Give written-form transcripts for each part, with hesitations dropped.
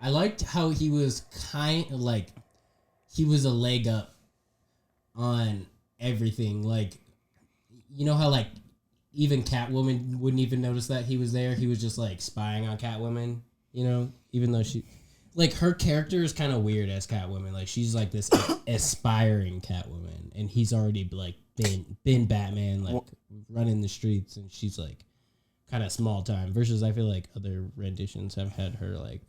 I liked how he was he was a leg up on everything. Like, you know how like even Catwoman wouldn't even notice that he was there. He was just like spying on Catwoman, you know, even though like her character is kind of weird as Catwoman. Like she's like this aspiring Catwoman, and he's already like been Batman, like running the streets, and she's like kind of small time. Versus I feel like other renditions have had her like.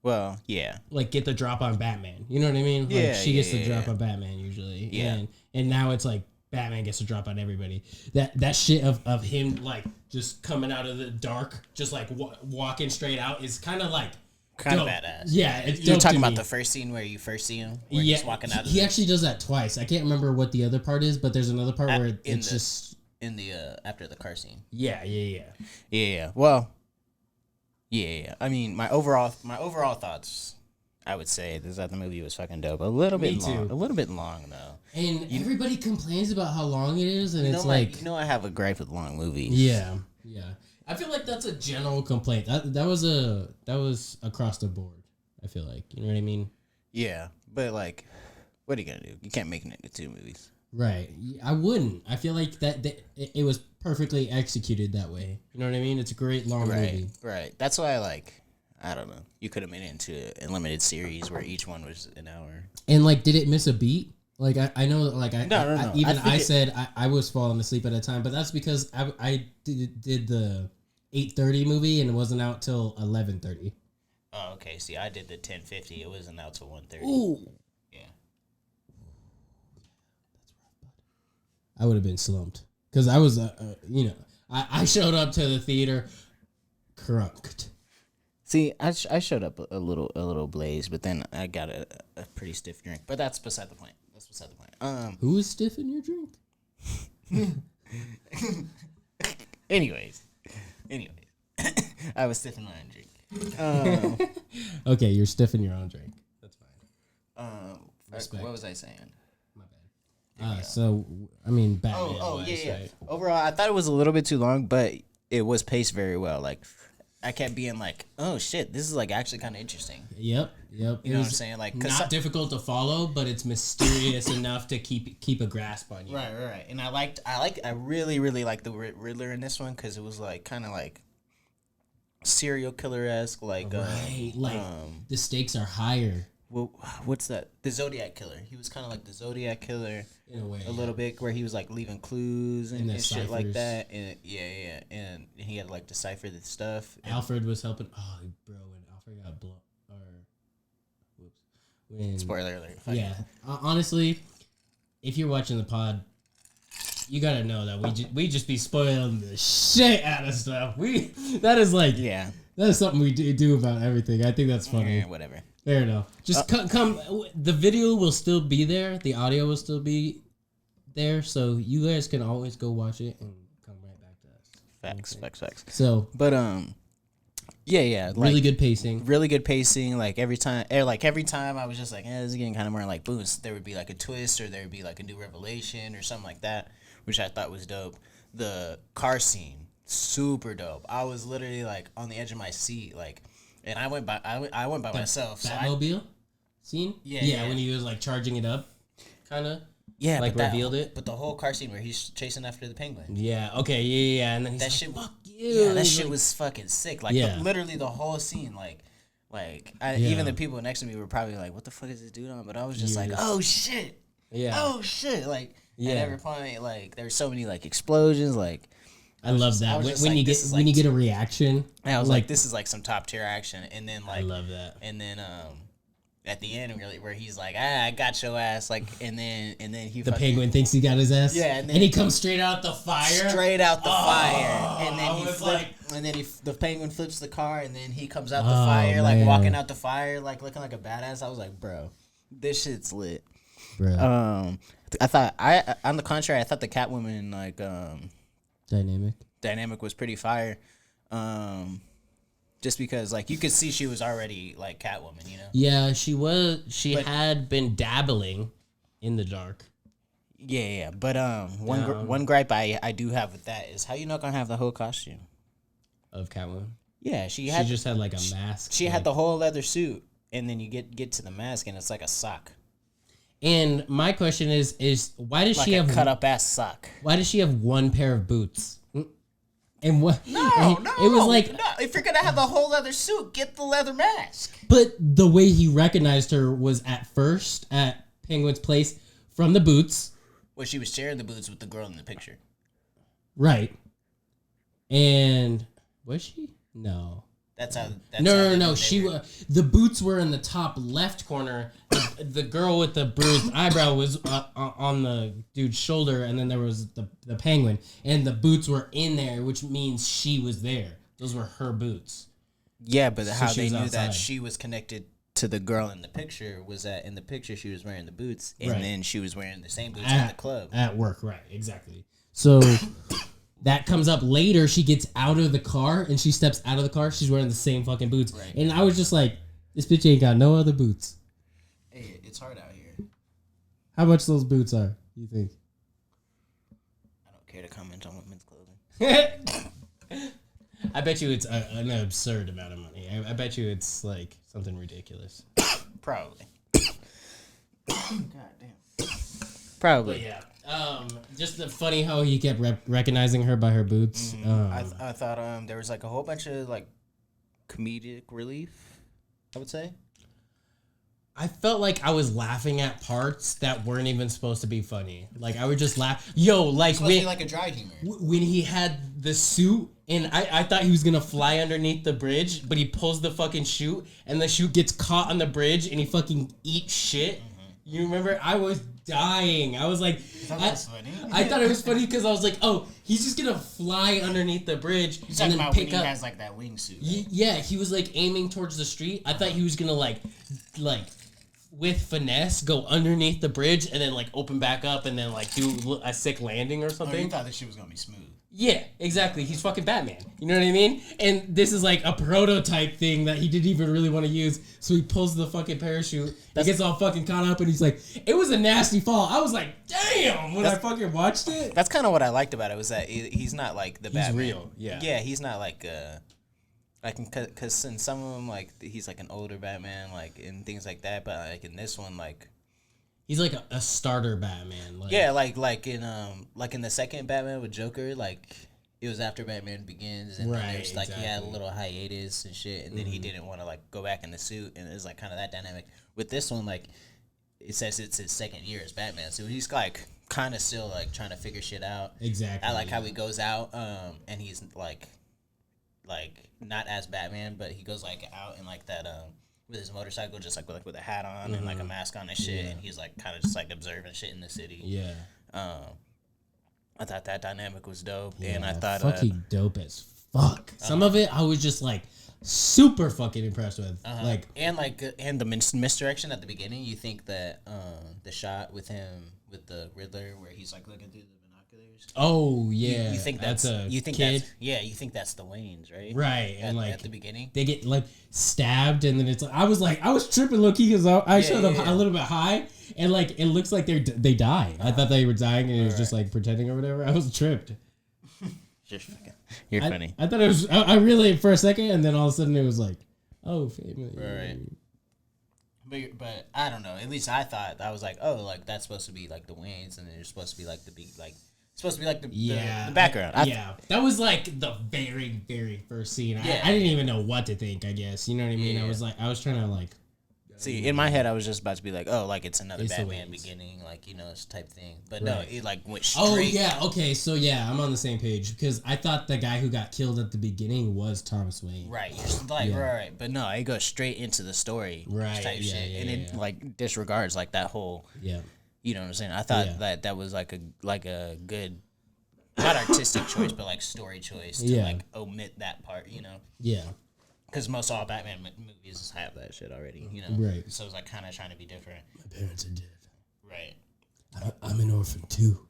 Well, yeah. Like get the drop on Batman. You know what I mean? Yeah, like she gets the drop on Batman usually. Yeah. And now it's like Batman gets to drop on everybody. That shit of him like just coming out of the dark, just like walking straight out is kind of like kind of badass. Yeah, it's You're dope talking to about me. the first scene where you first see him, where he's walking out. He actually does that twice. I can't remember what the other part is, but there's another part where it's just in the after the car scene. Yeah. Well, yeah. I mean, my overall thoughts. I would say is that the movie was fucking dope. A little bit long though. And everybody complains about how long it is, and it's I have a gripe with long movies. Yeah. I feel like that's a general complaint. That was across the board. I feel like, you know what I mean? Yeah, but like, what are you gonna do? You can't make it into 2 movies. Right. I wouldn't. I feel like that it was perfectly executed that way. You know what I mean? It's a great long movie. Right. That's why I don't know. You could have made it into a limited series where each one was an hour. And like, did it miss a beat? Like I know, like No. I said I was falling asleep at a time, but that's because I did the 8:30 movie and it wasn't out till 11:30. Oh, okay. See, I did the 10:50. It wasn't out till 1:30. Ooh. Yeah. I would have been slumped because I was, I showed up to the theater crunked. See, I showed up a little blazed, but then I got a pretty stiff drink. But that's beside the point. Who was stiff in your drink? Anyways, I was stiff in my own drink. Okay, you're stiff in your own drink. That's fine. Respect. What was I saying? My bad. So I mean, Batman. Yeah. Overall, I thought it was a little bit too long, but it was paced very well. Like, I kept being like, "Oh shit, this is like actually kind of interesting." Yep. You know what I'm saying? Like, not difficult to follow, but it's mysterious enough to keep a grasp on you. Right. And I really liked the Riddler in this one because it was like kind of like serial killer-esque, like the stakes are higher. Well, what's that? The Zodiac Killer. He was kind of like the Zodiac Killer in a way, little bit, where he was like leaving clues and shit like that. And and he had to like decipher the stuff. Alfred was helping. Oh, bro, when Alfred got blown, spoiler alert. Yeah, honestly, if you're watching the pod, you gotta know that we just be spoiling the shit out of stuff. That is something we do about everything. I think that's funny. Yeah, whatever. Fair enough. Just come. The video will still be there. The audio will still be there. So you guys can always go watch it and come right back to us. Facts. So, but yeah. Like, really good pacing. Like every time I was just like, this is getting kind of more like boost. There would be like a twist, or there would be like a new revelation, or something like that, which I thought was dope. The car scene, super dope. I was literally like on the edge of my seat, like. And I went by myself. Batmobile scene? Yeah, when he was like charging it up, kind of. Yeah, like revealed it. But the whole car scene where he's chasing after the penguin. Yeah. Okay. Yeah. And then he's fuck you. Yeah, that shit was fucking sick. Like literally the whole scene. Even the people next to me were probably like, "What the fuck is this dude on?" But I was just like, "Oh shit." Yeah. Oh shit. Like at every point, like there were so many like explosions, like. I love that when you get a reaction. I was like, this is like some top tier action, and then like I love that. And then at the end, really, where he's like, I got your ass, like, and then he the penguin thinks he got his ass. Yeah, and he comes straight out the fire. And then the penguin flips the car, and then he comes out the fire, like walking out the fire, like looking like a badass. I was like, bro, this shit's lit. Bro. I thought on the contrary, I thought the Catwoman like dynamic was pretty fire. Just because like you could see she was already like Catwoman, you know? Yeah, she had been dabbling in the dark. Yeah. But one gripe I do have with that is how you not gonna have the whole costume of Catwoman. Yeah, She just had like a mask. She like, had the whole leather suit, and then you get to the mask, and it's like a sock, And my question is why does like she a have cut up ass sock. why does she have one pair of boots? And what? No, it was like, no. If you're gonna have the whole leather suit, get the leather mask. but the way he recognized her was at first at Penguin's place from the boots, Well, she was sharing the boots with the girl in the picture. right? And was she? No. That's how. No. The boots were in the top left corner. The girl with the bruised eyebrow was on the dude's shoulder, and then there was the penguin, and the boots were in there, which means she was there. Those were her boots. Yeah, but So how she they was knew outside. that she was connected to the girl in the picture was that in the picture she was wearing the boots, and Right. then she was wearing the same boots at the club. At work, right? Exactly. So that comes up later. She gets out of the car, and she steps out of the car. She's wearing the same fucking boots, Right. and I was just like, this bitch ain't got no other boots. Hey, it's hard out here. How much those boots are? You think? I don't care to comment on women's clothing. I bet you it's an absurd amount of money. I bet you it's like something ridiculous. Probably. God damn. Probably. But yeah, just the funny how he kept recognizing her by her boots. I thought there was like a whole bunch of like comedic relief, I would say. I felt like I was laughing at parts that weren't even supposed to be funny. Like I would just laugh. Yo, like It's supposed to be like a dry humor. when he had the suit, and I thought he was gonna fly underneath the bridge, but he pulls the fucking chute, and the chute gets caught on the bridge, and he fucking eats shit. You remember? I was dying. I was like, That's funny. I thought it was funny because I was like, oh, he's just gonna fly underneath the bridge You're and talking then about when pick he up. has like that wingsuit. Yeah, he was like aiming towards the street. I thought he was gonna like with finesse go underneath the bridge and then like open back up and then like do a sick landing or Oh, something. you thought this shit was gonna be smooth. Yeah, exactly. He's fucking Batman. You know what I mean? And this is like a prototype thing that he didn't even really want to use. So he pulls the fucking parachute. He gets all fucking caught up and he's like, it was a nasty fall. I was like, damn, when I fucking watched it. That's kind of what I liked about it was that he's not like the Batman. real, yeah. Yeah, he's not like because in some of them like he's like an older Batman like and things like that, but like in this one like He's like a starter Batman. Like, yeah like in the second Batman with Joker like it was after Batman Begins and then Right, there's like he had a exactly. little hiatus and shit and then he didn't want to like go back in the suit and it was like kind of that dynamic. With this one like it says it's his second year as Batman, so he's like kind of still like trying to figure shit out. Exactly. I like how he goes out and he's like not as Batman, but he goes like out in like that with his motorcycle, just like with a hat on and like a mask on and shit, and he's like kind of just like observing shit in the city. Yeah. I thought that dynamic was dope, and I thought fucking dope as fuck. Some of it I was just like super fucking impressed with. Like and the misdirection at the beginning. You think that the shot with him with the Riddler where he's like looking through the binoculars. oh yeah, You think that's a you think kid, that's you think that's the Waynes, right? right? At, And like at the beginning. they get like stabbed, and then it's like I was tripping low key because I showed them yeah. a little bit high, and like it looks like they die. I thought they were dying, and it was just like pretending or whatever. I was tripped. You're funny. I thought it was. I really for a second, and then all of a sudden it was like, oh, family. Right. But I don't know. At least I thought I was like, oh, like that's supposed to be like the Waynes, and then you're supposed to be like the big, like supposed to be like the background. That was like the very, very first scene. Yeah. I didn't even know what to think. I guess you know what I mean. Yeah. I was trying to like. See, in my head, I was just about to be like, oh, like it's another It's the Batman Waynes. beginning, like this type thing. But no, Right. it like went straight. Oh yeah, okay, so yeah, I'm on the same page because I thought the guy who got killed at the beginning was Thomas Wayne. Right, you're just like right, but no, it goes straight into the story, Right, Type yeah, shit, yeah, and it yeah. like disregards like that whole. Yeah. You know what I'm saying? I thought Yeah. that was like a good, not artistic choice, but like story choice to Yeah. like omit that part, Yeah. because most all Batman movies have that shit already, Right. So it's like kind of trying to be different, My parents are dead. right? I'm an orphan too.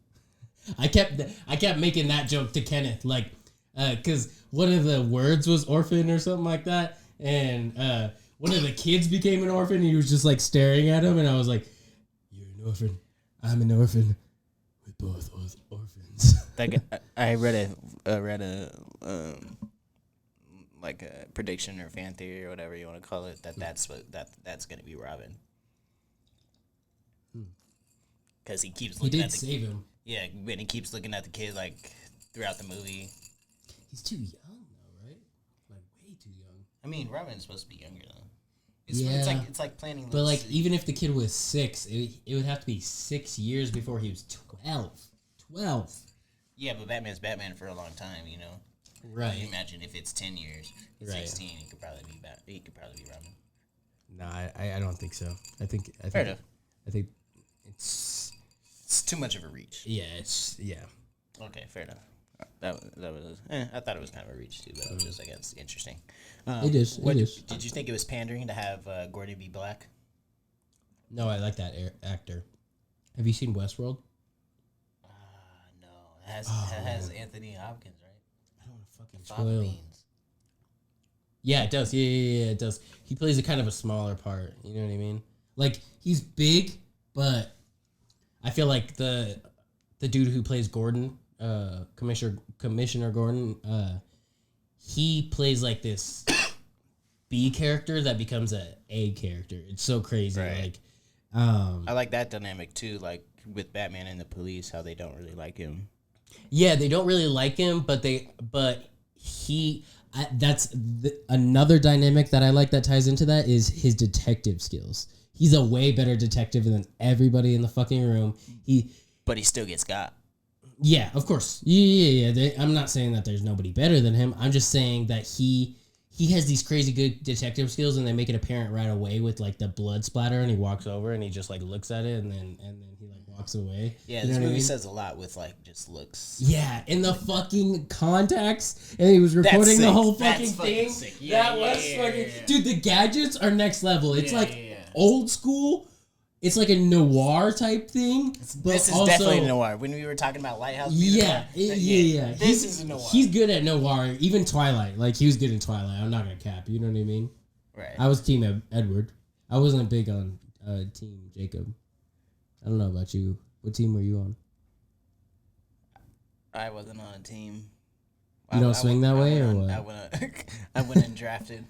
I kept making that joke to Kenneth, like, because one of the words was orphan or something like that, and one of the kids became an orphan. And he was just like staring at him, and I was like, "You're an orphan. I'm an orphan. We're both orphans." Like I read a like a prediction or fan theory or whatever you want to call it, that's gonna be Robin. Because he keeps He looking did at the save him. yeah, when he keeps looking at the kid like throughout the movie. He's too young though, right? Like way too young. I mean, Robin's supposed to be younger though. Yeah. It's like planning. But like, even if the kid was 6, it would have to be 6 years before he was 12. 12. Yeah, but Batman's Batman for a long time, you know. Right. You imagine if it's 10 years, Right. 16, he could probably be He could probably be Robin. No, I don't think so. I think Fair enough. I think it's too much of a reach. yeah. Okay, fair enough. That was. I thought it was kind of a reach too, but it was just, I guess, interesting. It is. Did you think it was pandering to have Gordon be black? No, I like that actor. Have you seen Westworld? No. It has Anthony Hopkins, right? I don't want to fucking Fava spoil. beans. Yeah, it does. Yeah, it does. He plays a kind of a smaller part. You know what I mean? Like, he's big, but I feel like the dude who plays Gordon, Commissioner Gordon, he plays like this B character that becomes a character. It's so crazy. Right. Like, I like that dynamic too, like with Batman and the police, how they don't really like him. yeah, they don't really like him, that's another dynamic that I like that ties into that is his detective skills. He's a way better detective than everybody in the fucking room. But he still gets got. Yeah, of course. Yeah. I'm not saying that there's nobody better than him. I'm just saying that he has these crazy good detective skills, and they make it apparent right away with like the blood splatter, and he walks over and he just like looks at it, and then he like walks away. Yeah, You know this what I movie mean? says a lot with like just looks. Yeah, in the fucking contacts, and he was recording the sick. whole That's fucking thing. sick. Yeah, That was yeah, fucking yeah. dude. The gadgets are next level. It's Yeah, like yeah. old school. It's like a noir type thing. But This is also, definitely noir. When we were talking about Lighthouse, Yeah. This is a noir. He's good at noir. Even Twilight, like he was good in Twilight. I'm not gonna cap. You know what I mean? Right. I was Team Edward. I wasn't big on Team Jacob. I don't know about you. What team were you on? I wasn't on a team. You don't swing that way, or what? I went and drafted.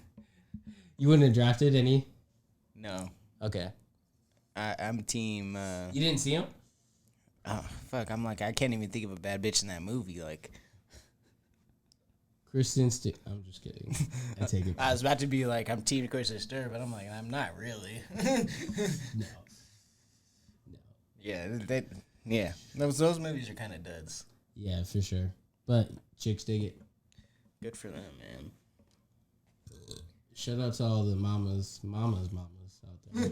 You wouldn't have drafted any. No. Okay. I'm team. You didn't see him? Oh fuck! I'm like I can't even think of a bad bitch in that movie. Like Kristen Stewart. I'm just kidding. I take it back. I was about to be like I'm team Kristen Stewart, but I'm like I'm not really. No. Yeah. Those movies are kind of duds. Yeah, for sure. But chicks dig it. Good for them, man. Shout out to all the mamas out there.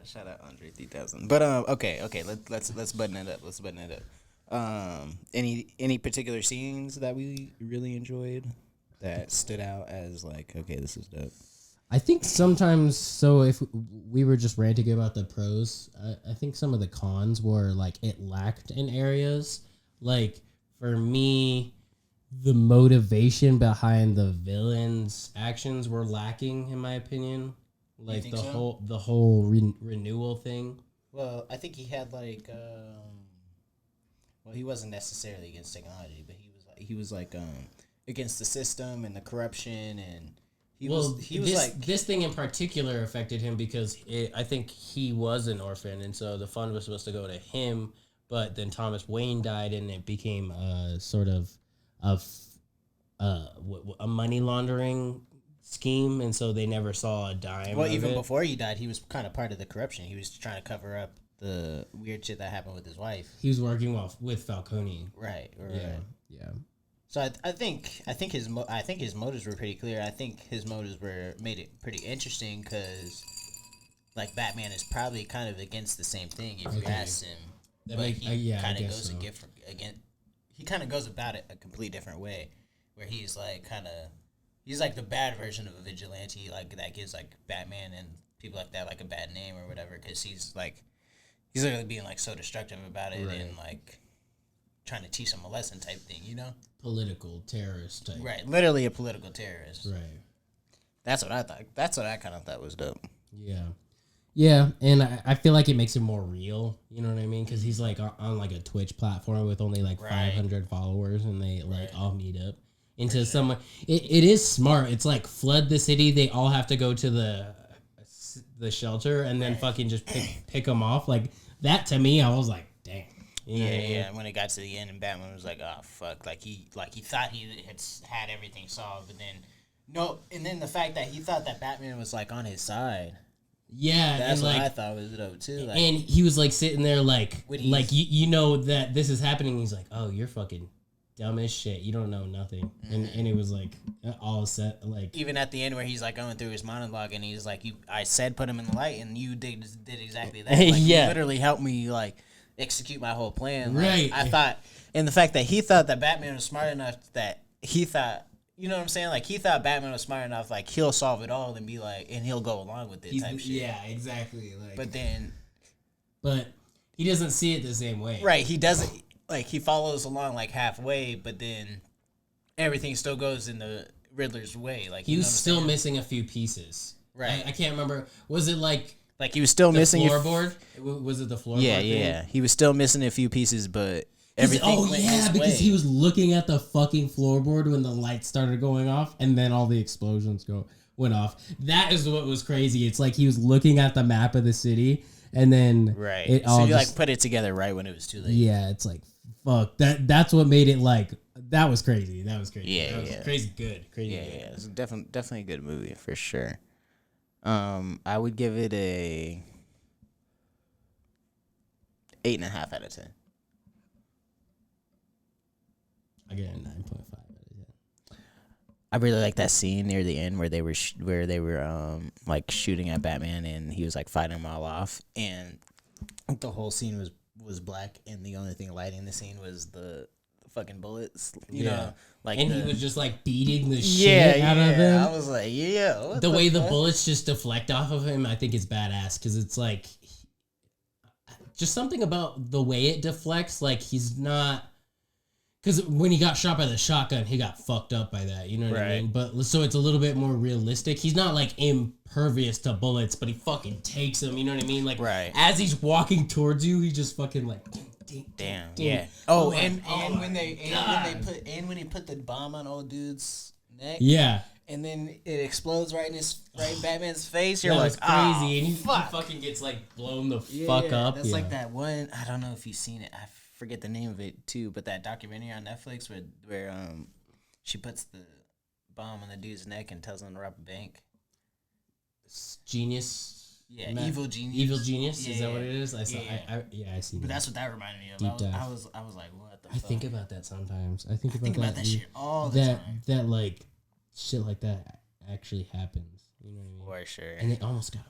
Shout out Andre 3000. But okay. Let's button it up. Any particular scenes that we really enjoyed that stood out as like, okay, this is dope. I think sometimes, so if we were just ranting about the pros, I think some of the cons were like it lacked in areas. Like for me, the motivation behind the villain's actions were lacking, in my opinion. Like think the so? whole renewal thing. Well, I think he had like, well, he wasn't necessarily against technology, but he was like against the system and the corruption, and he was this thing in particular affected him because I think he was an orphan, and so the fund was supposed to go to him, but then Thomas Wayne died, and it became sort of a money laundering scheme, and so they never saw a dime. Well, of even it. before he died, he was kind of part of the corruption. He was trying to cover up the weird shit that happened with his wife. He was working with Falcone. Right. Yeah. So I think his motives were pretty clear. I think his motives made it pretty interesting because, like, Batman is probably kind of against the same thing if you ask him. That but make- he I kind of guess goes so. he kind of goes about it a complete different way, where he's like he's like the bad version of a vigilante, like that gives like Batman and people like that like a bad name or whatever, because he's literally being like so destructive about it, Right. and like trying to teach them a lesson type thing, you know? Political terrorist type. Right, literally a political terrorist. Right. That's what I thought. That's what I kind of thought was dope. Yeah, and I feel like it makes it more real. You know what I mean? Because he's like on like a Twitch platform with only like Right. 500 followers, and they like all meet up. into someone. It is smart. It's like flood the city. They all have to go to the shelter and then fucking just pick them off. Like that to me, I was like, dang. You know what I mean? Yeah. When it got to the end, and Batman was like, "Oh fuck!" Like he thought he had everything solved, but then no. And then the fact that he thought that Batman was like on his side. Yeah, That's and what like, I thought was dope too. Like, and he was like sitting there like When he's- you know that this is happening. He's like, oh, you're fucking dumb as shit. You don't know nothing. And it was like all set like even at the end where he's like going through his monologue and he's like, I said put him in the light and you did exactly that. Like, Yeah. You literally helped me like execute my whole plan. Like, Right. I thought, and the fact that he thought that Batman was smart enough that he thought, you know what I'm saying? Like he thought Batman was smart enough, like he'll solve it all and be like, and he'll go along with it type shit. yeah, exactly. Like, But he doesn't see it the same way. right, he doesn't like he follows along like halfway, but then everything still goes in the Riddler's way. Like He you was know what I'm still saying? missing a few pieces. Right. I can't remember. Was it like Like he was still the missing floorboard? Was it the floorboard? Yeah, thing? yeah. He was still missing a few pieces, but everything. Oh went yeah, his because way. he was looking at the fucking floorboard when the lights started going off, and then all the explosions went off. That is what was crazy. It's like he was looking at the map of the city, and then right. it So all you just, like put it together right when it was too late. yeah. It's like fuck that. That's what made it like that was crazy. That was crazy. Yeah, that was yeah. crazy good. Crazy Yeah, good. yeah. It's definitely a good movie for sure. I would give it a 8.5 out of 10. I get a 9.5 out of 10. I really like that scene near the end where they were like shooting at Batman and he was like fighting them all off, and the whole scene was black and the only thing lighting the scene was the fucking bullets. You know, like And the, he was just like beating the shit out of him. I was like, what The way the fuck? bullets just deflect off of him, I think is badass because it's like just something about the way it deflects. Like he's not because when he got shot by the shotgun, he got fucked up by that. You know what I Right. mean? But so it's a little bit more realistic. He's not like impervious to bullets, but he fucking takes them. You know what I mean? Like Right. as he's walking towards you, he just fucking like. Damn, ding. yeah. Oh Oh, my- and oh and my when they God. when he put the bomb on old dude's neck, Yeah. and then it explodes right in Batman's face. You're That like, was crazy, oh, and he fuck. fucking gets like blown the fuck up. That's yeah. like that one. I don't know if you've seen it. I forget the name of it too, but that documentary on Netflix where she puts the bomb on the dude's neck and tells him to rob a bank. Genius. Yeah, Ma- Evil Genius. Evil Genius. Yeah, is that what it is? I saw. yeah. I see. But that. that's what that reminded me of. Deep dive. I was like, what the I fuck? think about that sometimes. I think about that shit all the that, time. That like shit like that actually happens. You know what I mean? For sure. And they almost got away.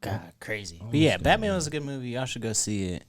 God, crazy. Oh But yeah, my Batman God. was a good movie. Y'all should go see it.